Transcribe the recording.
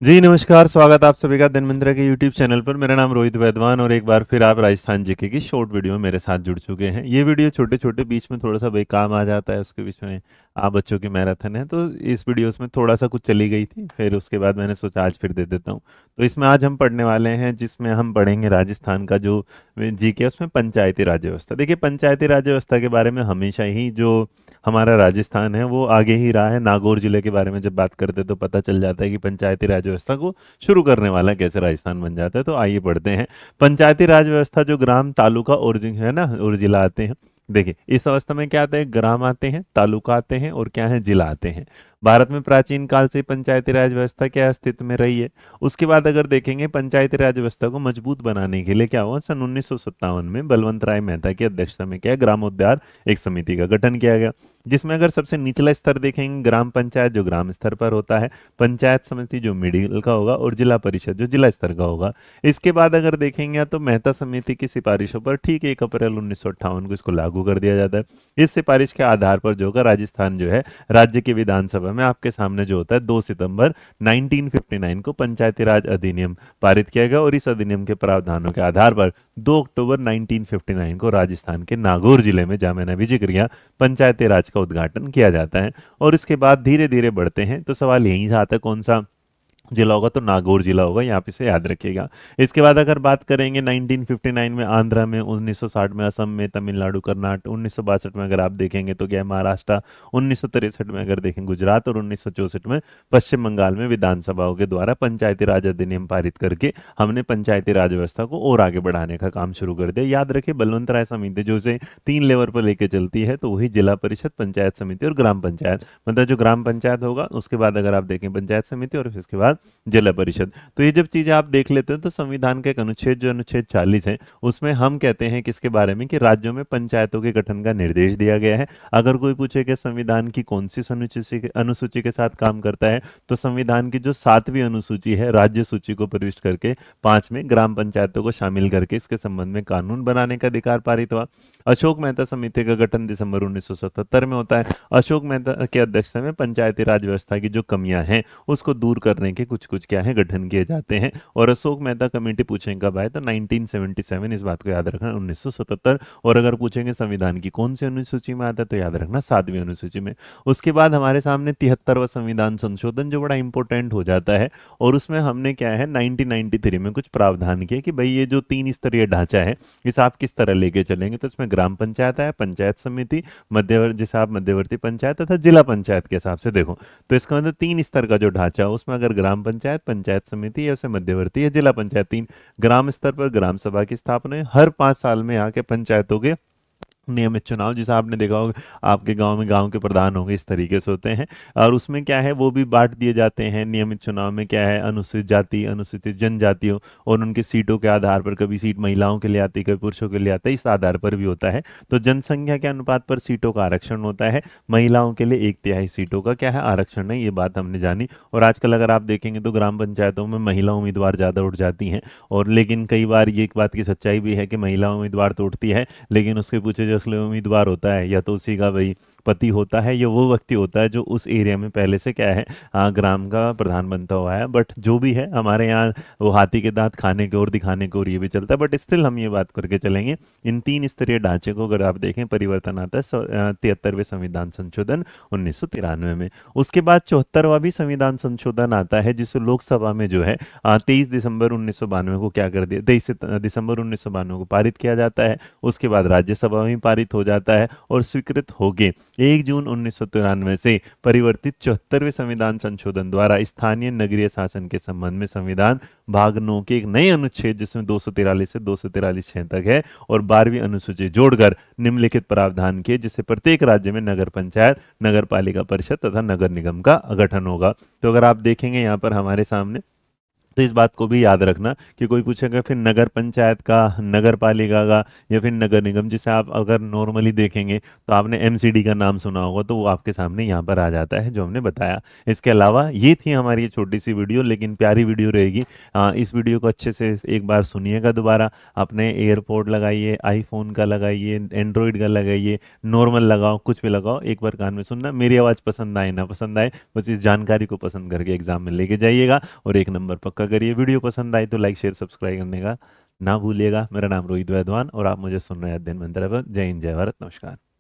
जी नमस्कार, स्वागत आप सभी का धनमिंद्रा के यूट्यूब चैनल पर। मेरा नाम रोहित वैद्वान और एक बार फिर आप राजस्थान जीके की शॉर्ट वीडियो में मेरे साथ जुड़ चुके हैं। ये वीडियो छोटे छोटे बीच में थोड़ा सा भाई काम आ जाता है, उसके बीच में आप बच्चों की मैराथन है तो इस वीडियोस में थोड़ा सा कुछ चली गई थी, फिर उसके बाद मैंने सोचा आज फिर दे देता हूँ। तो इसमें आज हम पढ़ने वाले हैं, जिसमें हम पढ़ेंगे राजस्थान का जो जीके उसमें पंचायती राज व्यवस्था। देखिए, पंचायती राज व्यवस्था के बारे में हमेशा ही जो हमारा राजस्थान है वो आगे ही रहा है। नागौर जिले के बारे में जब बात करते हैं तो पता चल जाता है कि पंचायती राज व्यवस्था को शुरू करने वाला कैसे राजस्थान बन जाता है। तो आइए पढ़ते हैं। पंचायती राज व्यवस्था जो ग्राम, तालुका और है ना, और जिला आते हैं। देखिए, इस अवस्था में क्या आता है, ग्राम आते हैं, तालुका आते हैं और क्या है, जिला आते हैं। भारत में प्राचीन काल से पंचायती राज व्यवस्था क्या अस्तित्व में रही है। उसके बाद अगर देखेंगे, पंचायती राज व्यवस्था को मजबूत बनाने के लिए क्या हुआ, सन 1957 में बलवंत राय मेहता की अध्यक्षता में क्या, ग्रामोद्धार एक समिति का गठन किया गया, जिसमें अगर सबसे निचला स्तर देखेंगे, ग्राम पंचायत जो ग्राम स्तर पर होता है, पंचायत समिति जो मिडिल का होगा और जिला परिषद जो जिला स्तर का होगा। इसके बाद अगर देखेंगे तो मेहता समिति की सिफारिशों पर ठीक 1 अप्रैल 1958 को इसको लागू कर दिया जाता है। इस सिफारिश के आधार पर जो होगा, राजस्थान जो है राज्य की विधानसभा में आपके सामने जो होता है 2 सितंबर 1959 को पंचायती राज अधिनियम पारित किया गया और इस अधिनियम के प्रावधानों के आधार पर 2 अक्टूबर 1959 को राजस्थान के नागौर जिले में, जहां मैंने अभी जिक्र किया, पंचायती राज का उद्घाटन किया जाता है। और इसके बाद धीरे धीरे बढ़ते हैं तो सवाल यहीं से आता है कौन सा जिला होगा, तो नागौर जिला होगा, यहाँ पे से याद रखिएगा। इसके बाद अगर बात करेंगे 1959 में आंध्र में, 1960 में असम में, तमिलनाडु, कर्नाटक, 1962 में अगर आप देखेंगे तो क्या, महाराष्ट्र, 1963 में अगर देखें गुजरात और 1964 में पश्चिम बंगाल में विधानसभाओं के द्वारा पंचायती राज अधिनियम पारित करके हमने पंचायती राज व्यवस्था को और आगे बढ़ाने का काम शुरू कर दिया। याद रखिए, बलवंत राय समिति जो इसे 3 लेवल पर लेके चलती है, तो वही जिला परिषद, पंचायत समिति और ग्राम पंचायत। मतलब जो ग्राम पंचायत होगा, उसके बाद अगर आप देखें पंचायत समिति और उसके बाद जिला परिषद। तो ये जब चीजें आप देख लेते हैं तो संविधान का एक अनुच्छेद जो अनुच्छेद 40 है, उसमें हम कहते हैं किसके बारे में, कि राज्यों में पंचायतों के गठन का निर्देश दिया गया है। अगर कोई पूछे कि संविधान की कौन सी अनुसूची के साथ काम करता है, तो संविधान की जो 7वीं अनुसूची है, राज्य सूची को प्रविष्ट करके 5 में ग्राम पंचायतों को शामिल करके इसके संबंध में कानून बनाने का अधिकार पारित हुआ। अशोक मेहता समिति का गठन दिसंबर 1977 में होता है। अशोक मेहता की अध्यक्षता में पंचायती राज व्यवस्था की जो कमियां हैं उसको दूर करने के कुछ कुछ क्या है, गठन किए जाते हैं। और अशोक मेहता कमेटी पूछेंगे कब आए, तो 1977, इस बात को याद रखना, 1977। और अगर पूछेंगे संविधान की कौन सी अनुसूची में आता है, तो याद रखना 7वीं अनुसूची में। उसके बाद हमारे सामने 73वां संविधान संशोधन जो बड़ा इंपॉर्टेंट हो जाता है, और उसमें हमने क्या है 1993 में कुछ प्रावधान किए कि भाई ये जो 3 स्तरीय ढांचा है, इसे आप किस तरह लेके चलेंगे। तो इसमें ग्राम पंचायत है, पंचायत समिति, मध्यवर्ती, जिसे आप मध्यवर्ती पंचायत तथा जिला पंचायत के हिसाब से देखो। तो इसका मतलब 3 स्तर का जो ढांचा है, उसमें अगर ग्राम पंचायत, पंचायत समिति या उसे मध्यवर्ती या जिला पंचायत, 3 ग्राम स्तर पर ग्राम सभा की स्थापना है। हर 5 साल में यहाँ के पंचायतों के नियमित चुनाव, जिसे आपने देखा होगा आपके गांव में गांव के प्रधान होंगे, इस तरीके से होते हैं। और उसमें क्या है, वो भी बांट दिए जाते हैं। नियमित चुनाव में क्या है, अनुसूचित जाति, अनुसूचित जनजातियों और उनकी सीटों के आधार पर, कभी सीट महिलाओं के लिए आती है, कभी पुरुषों के लिए आता है, इस आधार पर भी होता है। तो जनसंख्या के अनुपात पर सीटों का आरक्षण होता है। महिलाओं के लिए 1/3 सीटों का क्या है, आरक्षण है। ये बात हमने जानी। और आजकल अगर आप देखेंगे तो ग्राम पंचायतों में महिला उम्मीदवार ज्यादा उठ जाती हैं। और लेकिन कई बार ये एक बात की सच्चाई भी है कि महिला उम्मीदवार तो उठती है, लेकिन उसके पूछे जो असली उम्मीदवार होता है, या तो उसी का भाई पति होता है, या वो व्यक्ति होता है जो उस एरिया में पहले से क्या है, ग्राम का प्रधान बनता हुआ है। बट जो भी है, हमारे यहाँ वो हाथी के दांत खाने के और दिखाने के और ये भी चलता है। बट स्टिल हम ये बात करके चलेंगे, इन 3 स्तरीय ढांचे को अगर आप देखें, परिवर्तन आता है 73वें संविधान संशोधन 1993 में। उसके बाद 74वां भी संविधान संशोधन आता है, जिसे लोकसभा में जो है 23 दिसंबर 1992 को क्या कर दिया, 23 दिसंबर 1992 को पारित किया जाता है। उसके बाद राज्यसभा में पारित हो जाता है और स्वीकृत हो गए 1 जून 1993 से परिवर्तित 74वें संविधान संशोधन द्वारा स्थानीय नगरीय शासन के संबंध में संविधान भाग 9 के एक नए अनुच्छेद, जिसमें 243 से 243 तक है, और 12वीं अनुसूची जोड़कर निम्नलिखित प्रावधान किए, जिससे प्रत्येक राज्य में नगर पंचायत, नगर पालिका परिषद तथा नगर निगम का गठन होगा। तो अगर आप देखेंगे यहाँ पर हमारे सामने तो इस बात को भी याद रखना कि कोई पूछेगा फिर नगर पंचायत का, नगर पालिका का या फिर नगर निगम, जिसे आप अगर नॉर्मली देखेंगे तो आपने एमसीडी का नाम सुना होगा, तो वो आपके सामने यहाँ पर आ जाता है जो हमने बताया। इसके अलावा ये थी हमारी ये छोटी सी वीडियो, लेकिन प्यारी वीडियो रहेगी। इस वीडियो को अच्छे से एक बार सुनिएगा दोबारा। अपने एयरपोर्ट लगाइए, आईफोन का लगाइए, एंड्रॉयड का लगाइए, नॉर्मल लगाओ, कुछ भी लगाओ, एक बार कान में सुनना। मेरी आवाज़ पसंद आए ना पसंद आए, बस इस जानकारी को पसंद करके एग्जाम में लेके जाइएगा और एक नंबर पक्का करिए। वीडियो पसंद आई तो लाइक शेयर सब्सक्राइब करने का ना भूलिएगा। मेरा नाम रोहित वैद्वान और आप मुझे सुन रहे हैं अध्ययन मंत्र पर। जय हिंद, जय भारत, नमस्कार।